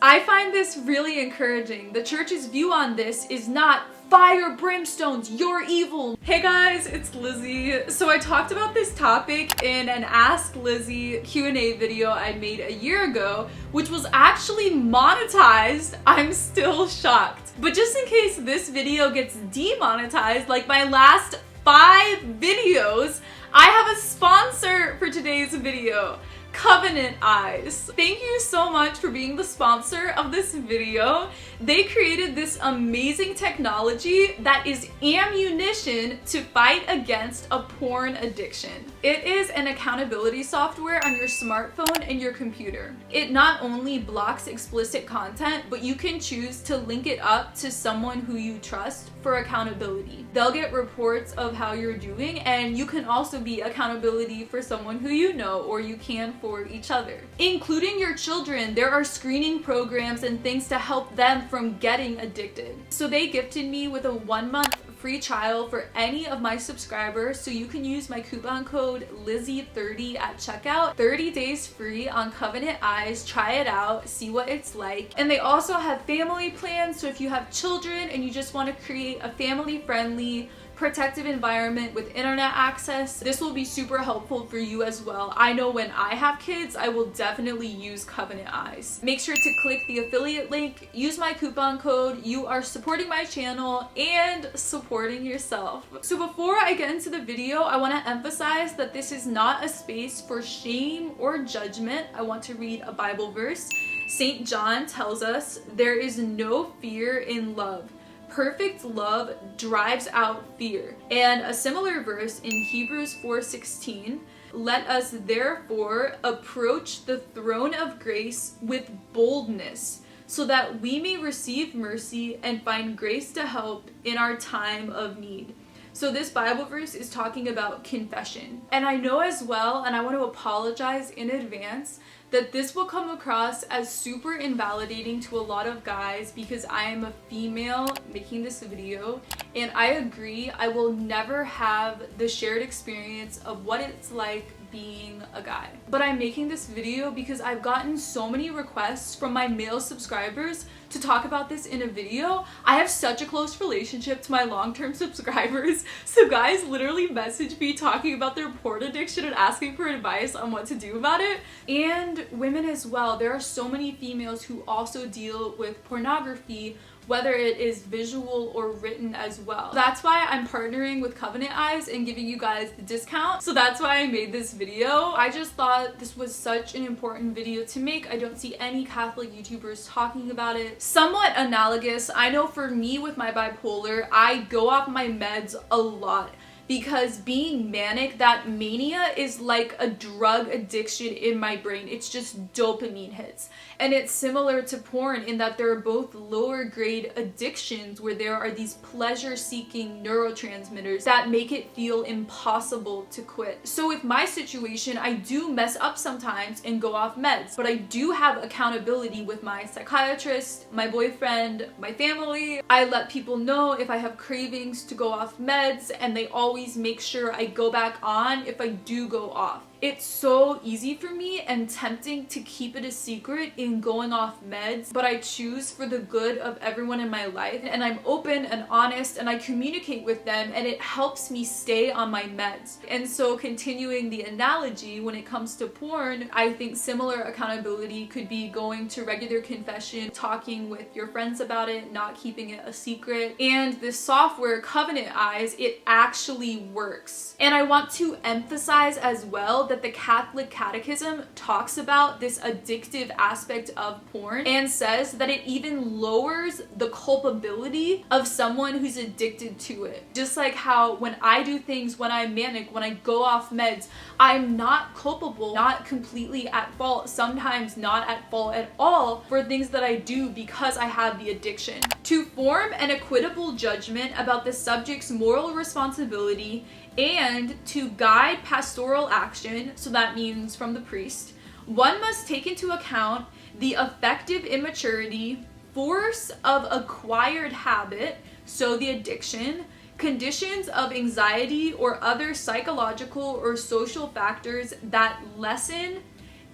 I find this really encouraging. The church's view on this is not fire, brimstones, you're evil. Hey guys, it's Lizzie. So I talked about this topic in an Ask Lizzie Q&A video I made a year ago, which was actually monetized. I'm still shocked. But just in case this video gets demonetized, like my last 5 videos, I have a sponsor for today's video. Covenant Eyes. Thank you so much for being the sponsor of this video. They created this amazing technology that is ammunition to fight against a porn addiction. It is an accountability software on your smartphone and your computer. It not only blocks explicit content, but you can choose to link it up to someone who you trust for accountability. They'll get reports of how you're doing, and you can also be accountability for someone who you know, or you can for each other. Including your children, there are screening programs and things to help them from getting addicted. So they gifted me with a 1-month free trial for any of my subscribers, so you can use my coupon code Lizzie30 at checkout. 30 days free on Covenant Eyes. Try it out, see what it's like. And they also have family plans, so if you have children and you just want to create a family-friendly, protective environment with internet access, this will be super helpful for you as well. I know when I have kids, I will definitely use Covenant Eyes. Make sure to click the affiliate link, use my coupon code. You are supporting my channel and supporting yourself. So before I get into the video, I want to emphasize that this is not a space for shame or judgment. I want to read a Bible verse. St. John tells us, "There is no fear in love. Perfect love drives out fear." And a similar verse in Hebrews 4:16, "Let us therefore approach the throne of grace with boldness, so that we may receive mercy and find grace to help in our time of need." So this Bible verse is talking about confession. And I know as well, and I want to apologize in advance, that this will come across as super invalidating to a lot of guys because I am a female making this video, and I agree, I will never have the shared experience of what it's like being a guy. But I'm making this video because I've gotten so many requests from my male subscribers to talk about this in a video. I have such a close relationship to my long-term subscribers, so guys literally message me talking about their porn addiction and asking for advice on what to do about it. And women as well. There are so many females who also deal with pornography, whether it is visual or written as well. That's why I'm partnering with Covenant Eyes and giving you guys the discount. So that's why I made this video. I just thought this was such an important video to make. I don't see any Catholic YouTubers talking about it. Somewhat analogous, I know for me with my bipolar, I go off my meds a lot. Because being manic, that mania is like a drug addiction in my brain. It's just dopamine hits. And it's similar to porn in that there are both lower grade addictions where there are these pleasure-seeking neurotransmitters that make it feel impossible to quit. So with my situation, I do mess up sometimes and go off meds, but I do have accountability with my psychiatrist, my boyfriend, my family. I let people know if I have cravings to go off meds, and they always make sure I go back on if I do go off. It's so easy for me and tempting to keep it a secret in going off meds, but I choose for the good of everyone in my life, and I'm open and honest, and I communicate with them, and it helps me stay on my meds. And so continuing the analogy, when it comes to porn, I think similar accountability could be going to regular confession, talking with your friends about it, not keeping it a secret. And this software, Covenant Eyes, it actually works. And I want to emphasize as well that the Catholic Catechism talks about this addictive aspect of porn and says that it even lowers the culpability of someone who's addicted to it. Just like how when I do things when I'm manic, when I go off meds, I'm not culpable, not completely at fault, sometimes not at fault at all for things that I do because I have the addiction. To form an equitable judgment about the subject's moral responsibility and to guide pastoral action, so that means from the priest, one must take into account the affective immaturity, force of acquired habit, so the addiction, conditions of anxiety or other psychological or social factors that lessen,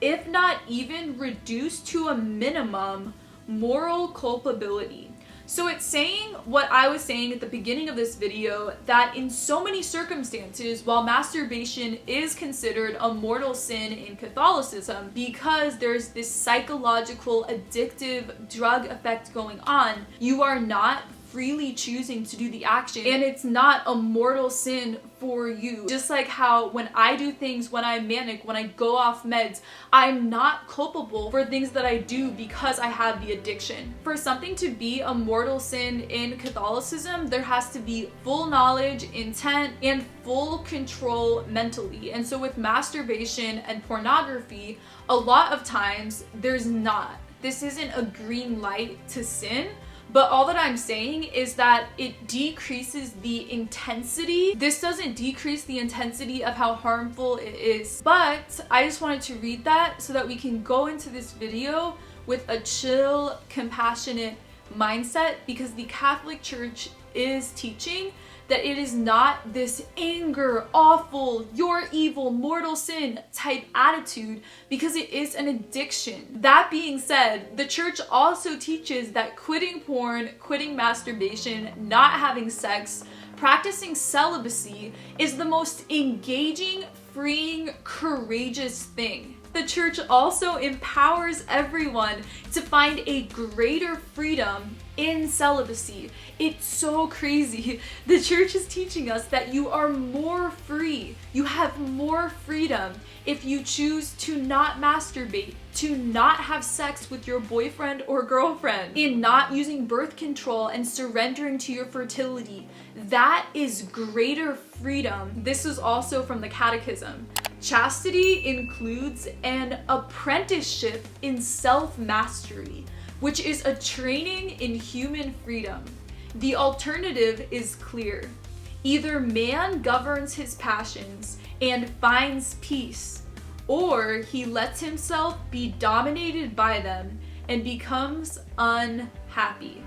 if not even reduce to a minimum, moral culpability. So it's saying what I was saying at the beginning of this video, that in so many circumstances, while masturbation is considered a mortal sin in Catholicism, because there's this psychological addictive drug effect going on, you are not freely choosing to do the action, and it's not a mortal sin for you. Just like how when I do things when I'm manic, when I go off meds, I'm not culpable for things that I do because I have the addiction. For something to be a mortal sin in Catholicism, there has to be full knowledge, intent, and full control mentally. And so with masturbation and pornography, a lot of times there's not. This isn't a green light to sin. But all that I'm saying is that it decreases the intensity. This doesn't decrease the intensity of how harmful it is. But I just wanted to read that so that we can go into this video with a chill, compassionate mindset, because the Catholic Church is teaching that it is not this anger, awful, you're evil, mortal sin type attitude, because it is an addiction. That being said, the church also teaches that quitting porn, quitting masturbation, not having sex, practicing celibacy is the most engaging, freeing, courageous thing. The church also empowers everyone to find a greater freedom in celibacy. It's so crazy. The church is teaching us that you are more free. You have more freedom if you choose to not masturbate, to not have sex with your boyfriend or girlfriend, in not using birth control and surrendering to your fertility. That is greater freedom. This is also from the Catechism. Chastity includes an apprenticeship in self-mastery, which is a training in human freedom. The alternative is clear. Either man governs his passions and finds peace, or he lets himself be dominated by them and becomes unhappy.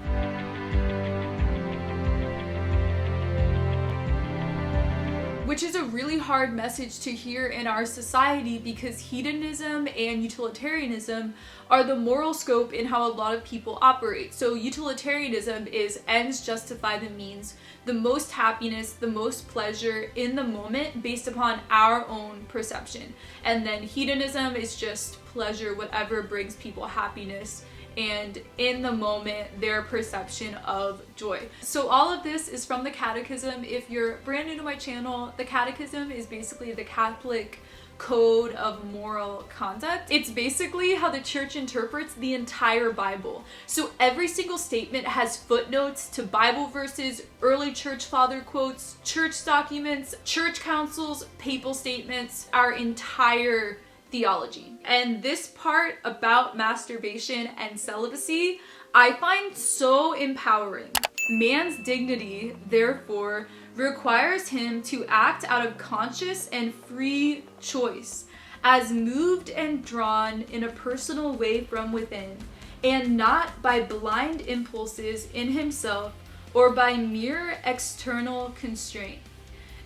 Which is a really hard message to hear in our society, because hedonism and utilitarianism are the moral scope in how a lot of people operate. So utilitarianism is ends justify the means, the most happiness, the most pleasure in the moment based upon our own perception. And then hedonism is just pleasure, whatever brings people happiness and in the moment their perception of joy. So all of this is from the Catechism. If you're brand new to my channel, the Catechism is basically the Catholic code of moral conduct. It's basically how the church interprets the entire Bible. So every single statement has footnotes to Bible verses, early church father quotes, church documents, church councils, papal statements, our entire theology. And this part about masturbation and celibacy, I find so empowering. Man's dignity, therefore, requires him to act out of conscious and free choice, as moved and drawn in a personal way from within, and not by blind impulses in himself or by mere external constraint.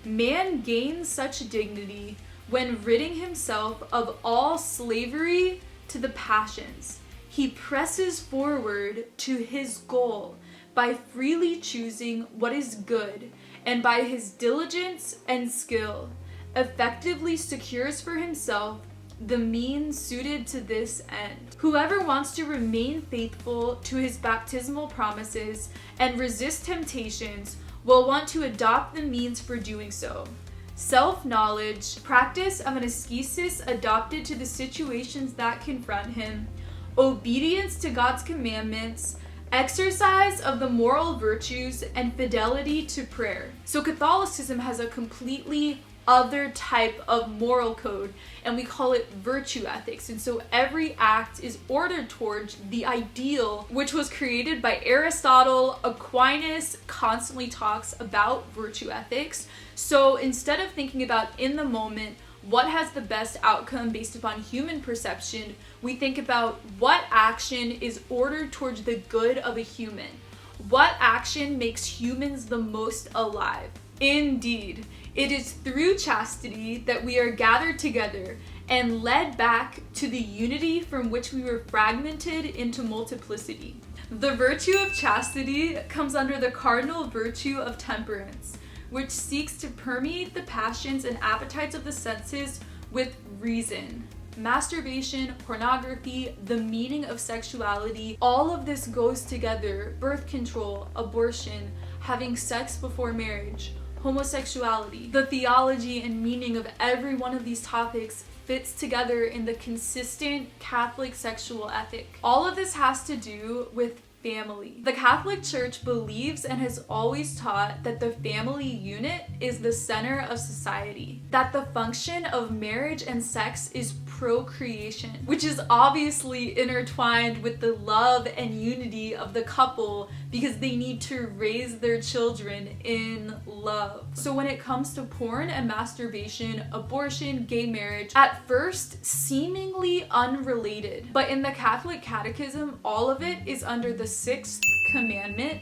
Man gains such dignity when ridding himself of all slavery to the passions. He presses forward to his goal by freely choosing what is good, and by his diligence and skill, effectively secures for himself the means suited to this end. Whoever wants to remain faithful to his baptismal promises and resist temptations will want to adopt the means for doing so. Self-knowledge, practice of an ascesis adopted to the situations that confront him, obedience to God's commandments, exercise of the moral virtues, and fidelity to prayer. So Catholicism has a completely other type of moral code, and we call it virtue ethics. And so every act is ordered towards the ideal, which was created by Aristotle. Aquinas constantly talks about virtue ethics. So instead of thinking about in the moment what has the best outcome based upon human perception, we think about what action is ordered towards the good of a human. What action makes humans the most alive? Indeed, it is through chastity that we are gathered together and led back to the unity from which we were fragmented into multiplicity. The virtue of chastity comes under the cardinal virtue of temperance, which seeks to permeate the passions and appetites of the senses with reason. Masturbation, pornography, the meaning of sexuality, all of this goes together. Birth control, abortion, having sex before marriage, homosexuality. The theology and meaning of every one of these topics fits together in the consistent Catholic sexual ethic. All of this has to do with family. The Catholic Church believes and has always taught that the family unit is the center of society, that the function of marriage and sex is procreation, which is obviously intertwined with the love and unity of the couple because they need to raise their children in love. So when it comes to porn and masturbation, abortion, gay marriage, at first seemingly unrelated, but in the Catholic Catechism, all of it is under the 6th commandment: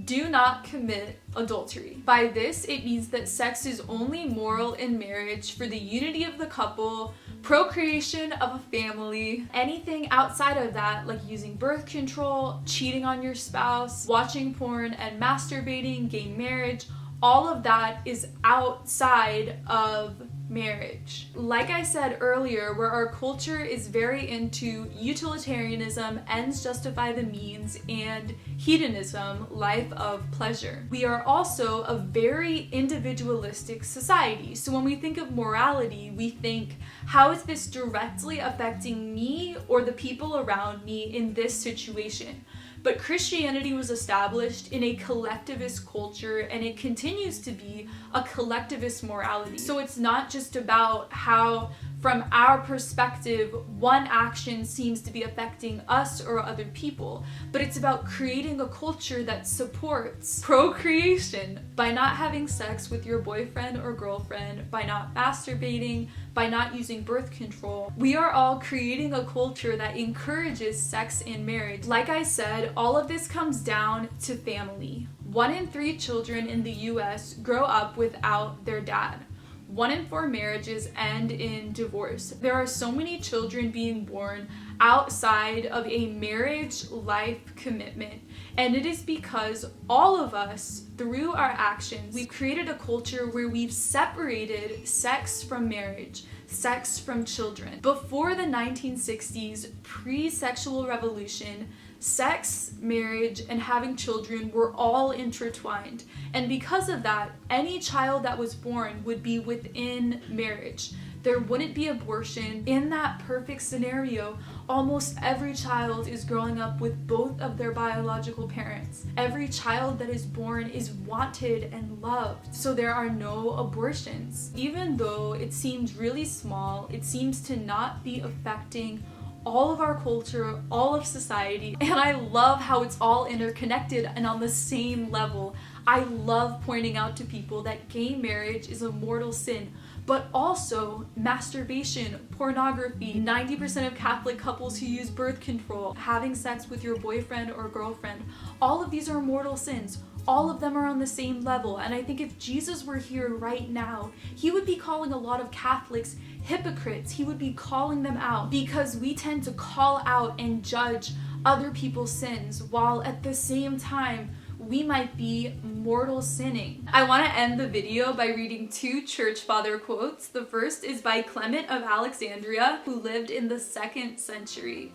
do not commit adultery. By this, it means that sex is only moral in marriage for the unity of the couple, procreation of a family. Anything outside of that, like using birth control, cheating on your spouse, watching porn and masturbating, gay marriage, all of that is outside of marriage. Like I said earlier, where our culture is very into utilitarianism, ends justify the means, and hedonism, life of pleasure. We are also a very individualistic society. So when we think of morality, we think, how is this directly affecting me or the people around me in this situation? But Christianity was established in a collectivist culture, and it continues to be a collectivist morality. So it's not just about how, from our perspective, one action seems to be affecting us or other people, but it's about creating a culture that supports procreation by not having sex with your boyfriend or girlfriend, by not masturbating, by not using birth control. We are all creating a culture that encourages sex in marriage. Like I said, all of this comes down to family. 1 in 3 children in the US grow up without their dad. 1 in 4 marriages end in divorce. There are so many children being born outside of a marriage life commitment. And it is because all of us, through our actions, we've created a culture where we've separated sex from marriage, sex from children. Before the 1960s, pre-sexual revolution, sex, marriage, and having children were all intertwined. And because of that, any child that was born would be within marriage. There wouldn't be abortion. In that perfect scenario, almost every child is growing up with both of their biological parents. Every child that is born is wanted and loved, so there are no abortions. Even though it seems really small, it seems to not be affecting all of our culture, all of society, and I love how it's all interconnected and on the same level. I love pointing out to people that gay marriage is a mortal sin, but also masturbation, pornography, 90% of Catholic couples who use birth control, having sex with your boyfriend or girlfriend, all of these are mortal sins. All of them are on the same level, and I think if Jesus were here right now, he would be calling a lot of Catholics hypocrites. He would be calling them out because we tend to call out and judge other people's sins while at the same time we might be mortal sinning. I want to end the video by reading 2 church father quotes. The first is by Clement of Alexandria, who lived in the 2nd century.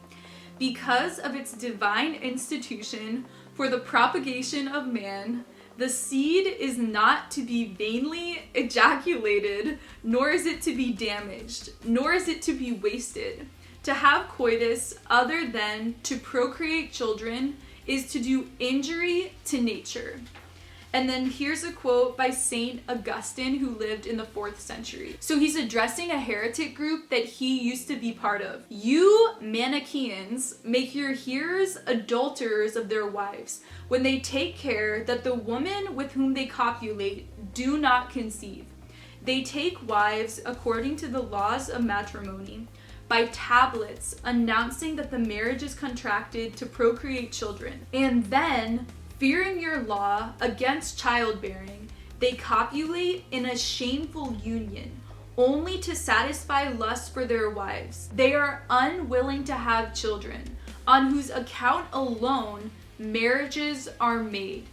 Because of its divine institution for the propagation of man, the seed is not to be vainly ejaculated, nor is it to be damaged, nor is it to be wasted. To have coitus other than to procreate children is to do injury to nature. And then here's a quote by Saint Augustine, who lived in the 4th century. So he's addressing a heretic group that he used to be part of. You Manichaeans make your hearers adulterers of their wives, when they take care that the woman with whom they copulate do not conceive. They take wives according to the laws of matrimony, by tablets announcing that the marriage is contracted to procreate children. And then, fearing your law against childbearing, they copulate in a shameful union, only to satisfy lust for their wives. They are unwilling to have children, on whose account alone marriages are made.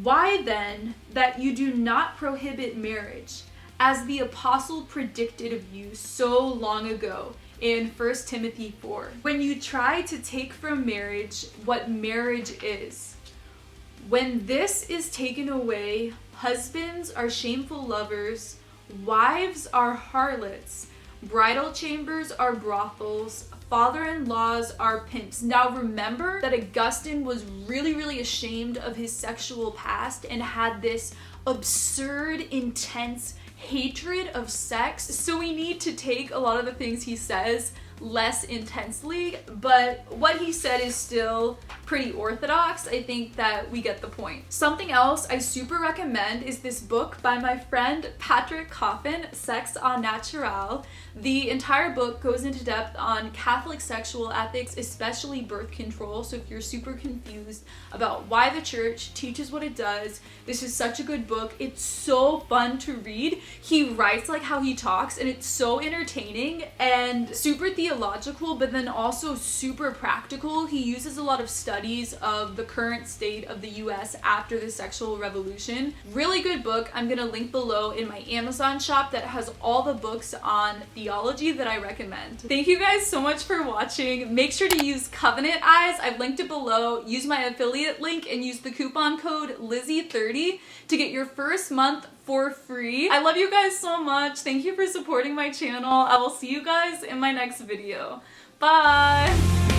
Why then that you do not prohibit marriage, as the apostle predicted of you so long ago in 1 Timothy 4, when you try to take from marriage what marriage is. When this is taken away, husbands are shameful lovers, wives are harlots, bridal chambers are brothels, father-in-laws are pimps. Now remember that Augustine was really ashamed of his sexual past and had this absurd, intense hatred of sex. So we need to take a lot of the things he says less intensely, but what he said is still pretty orthodox. I think that we get the point. Something else I super recommend is this book by my friend Patrick Coffin, Sex au Naturel. The entire book goes into depth on Catholic sexual ethics, especially birth control. So if you're super confused about why the church teaches what it does, this is such a good book. It's so fun to read. He writes like how he talks, and it's so entertaining and super theological, but then also super practical. He uses a lot of studies of the current state of the US after the sexual revolution. Really good book. I'm gonna link below in my Amazon shop that has all the books on theology that I recommend. Thank you guys so much for watching. Make sure to use Covenant Eyes. I've linked it below. Use my affiliate link and use the coupon code Lizzie30 to get your first month for free. I love you guys so much. Thank you for supporting my channel. I will see you guys in my next video. Bye!